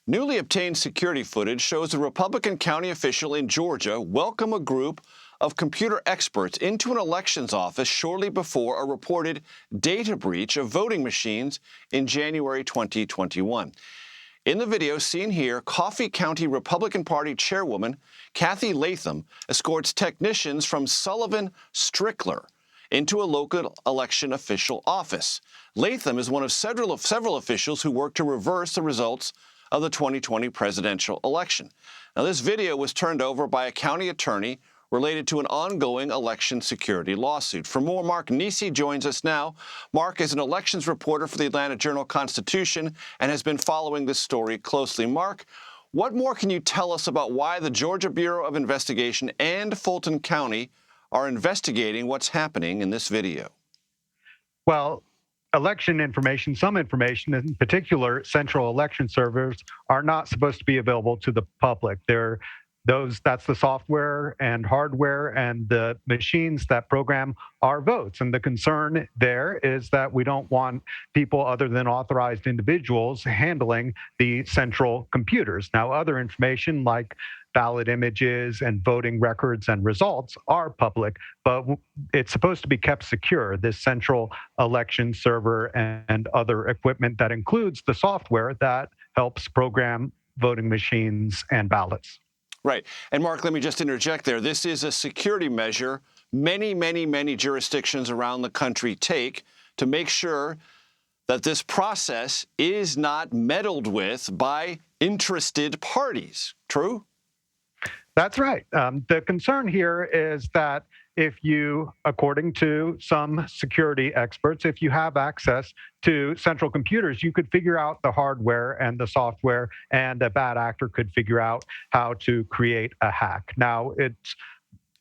Newly obtained security footage shows a Republican county official in Georgia welcome a group of computer experts into an elections office shortly before a reported data breach of voting machines in January 2021. In the video seen here, Coffee County Republican Party Chairwoman Kathy Latham escorts technicians from Sullivan Strickler into a local election official office. Latham is one of several officials who worked to reverse the results of the 2020 presidential election. Now, this video was turned over by a county attorney related to an ongoing election security lawsuit. For more, Mark Niesse joins us now. Mark is an elections reporter for the Atlanta Journal-Constitution and has been following this story closely. Mark, what more can you tell us about why the Georgia Bureau of Investigation and Fulton County are investigating what's happening in this video? Well, election information, some information, in particular, central election servers, are not supposed to be available to the public. That's the software and hardware and the machines that program our votes. And the concern there is that we don't want people other than authorized individuals handling the central computers. Now, other information like ballot images and voting records and results are public, but it's supposed to be kept secure. This central election server and other equipment that includes the software that helps program voting machines and ballots. Right. And Mark, let me just interject there. This is a security measure many jurisdictions around the country take to make sure that this process is not meddled with by interested parties. True? That's right. The concern here is that if you, according to some security experts, if you have access to central computers, you could figure out the hardware and the software, and a bad actor could figure out how to create a hack. Now, it's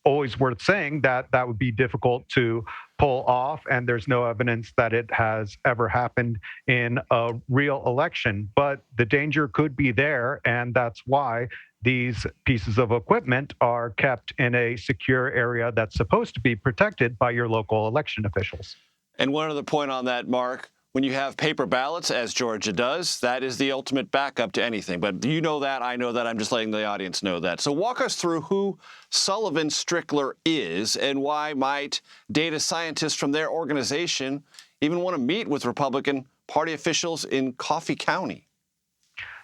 always worth saying that that would be difficult to pull off, and there's no evidence that it has ever happened in a real election. But the danger could be there, and that's why these pieces of equipment are kept in a secure area that's supposed to be protected by your local election officials. And one other point on that, Mark, when you have paper ballots, as Georgia does, that is the ultimate backup to anything. But you know that, I know that, I'm just letting the audience know that. So walk us through who Sullivan Strickler is and why might data scientists from their organization even want to meet with Republican Party officials in Coffee County.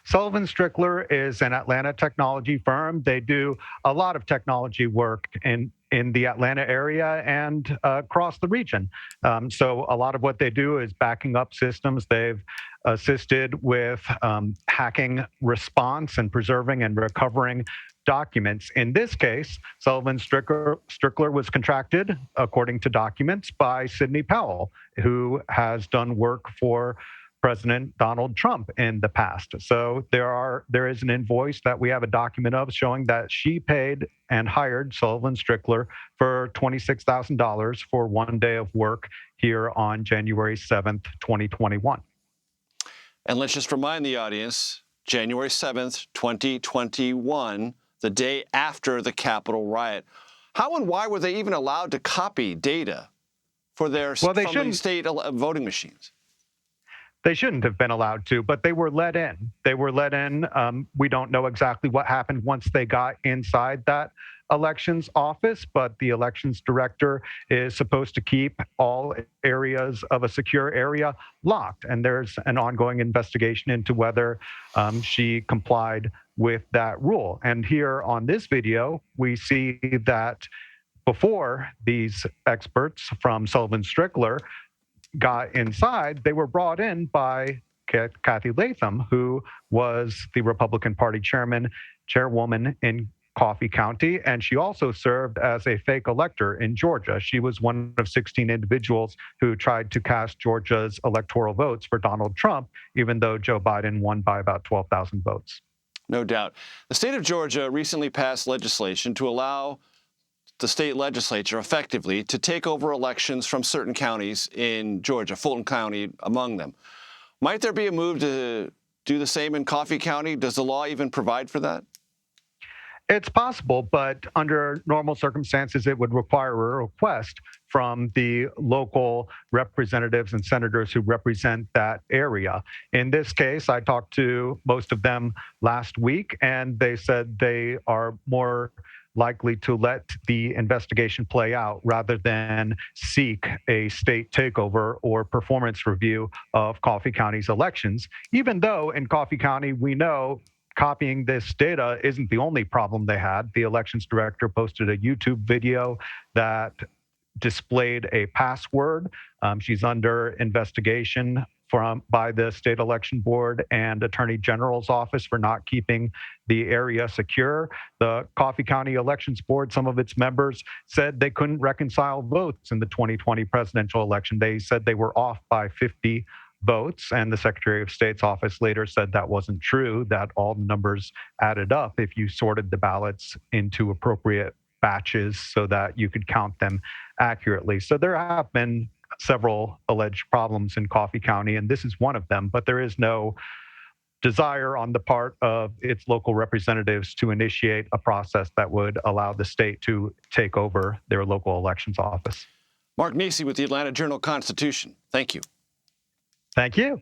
Sullivan Strickler is an Atlanta technology firm. They do a lot of technology work in the Atlanta area and across the region. So a lot of what they do is backing up systems. They've assisted with hacking response and preserving and recovering documents. In this case, Sullivan Strickler was contracted, according to documents, by Sidney Powell, who has done work for President Donald Trump in the past. So there is an invoice that we have a document of showing that she paid and hired Sullivan Strickler for $26,000 for 1 day of work here on January 7th, 2021. And let's just remind the audience, January 7th, 2021, the day after the Capitol riot. How and why were they even allowed to copy data for their from the state voting machines? They shouldn't have been allowed to, but they were let in. They were let in. We don't know exactly what happened once they got inside that elections office, but the elections director is supposed to keep all areas of a secure area locked. And there's an ongoing investigation into whether she complied with that rule. And here on this video, we see that before these experts from Sullivan Strickler got inside, they were brought in by Kathy Latham, who was the Republican Party chairwoman in Coffee County, and she also served as a fake elector in Georgia. She was one of 16 individuals who tried to cast Georgia's electoral votes for Donald Trump, even though Joe Biden won by about 12,000 votes. No doubt. The state of Georgia recently passed legislation to allow the state legislature effectively to take over elections from certain counties in Georgia, Fulton County among them. Might there be a move to do the same in Coffee County? Does the law even provide for that? It's possible, but under normal circumstances, it would require a request from the local representatives and senators who represent that area. In this case, I talked to most of them last week, and they said they are more likely to let the investigation play out rather than seek a state takeover or performance review of Coffee County's elections, even though in Coffee County, we know copying this data isn't the only problem they had. The elections director posted a YouTube video that displayed a password. She's under investigation by the state election board and attorney general's office for not keeping the area secure. The Coffee County Elections Board, some of its members said they couldn't reconcile votes in the 2020 presidential election. They said they were off by 50 votes, and the Secretary of State's office later said that wasn't true, that all the numbers added up if you sorted the ballots into appropriate batches so that you could count them accurately. So there have been several alleged problems in Coffee County, and this is one of them, but there is no desire on the part of its local representatives to initiate a process that would allow the state to take over their local elections office. Mark Niesse with the Atlanta Journal-Constitution. Thank you. Thank you.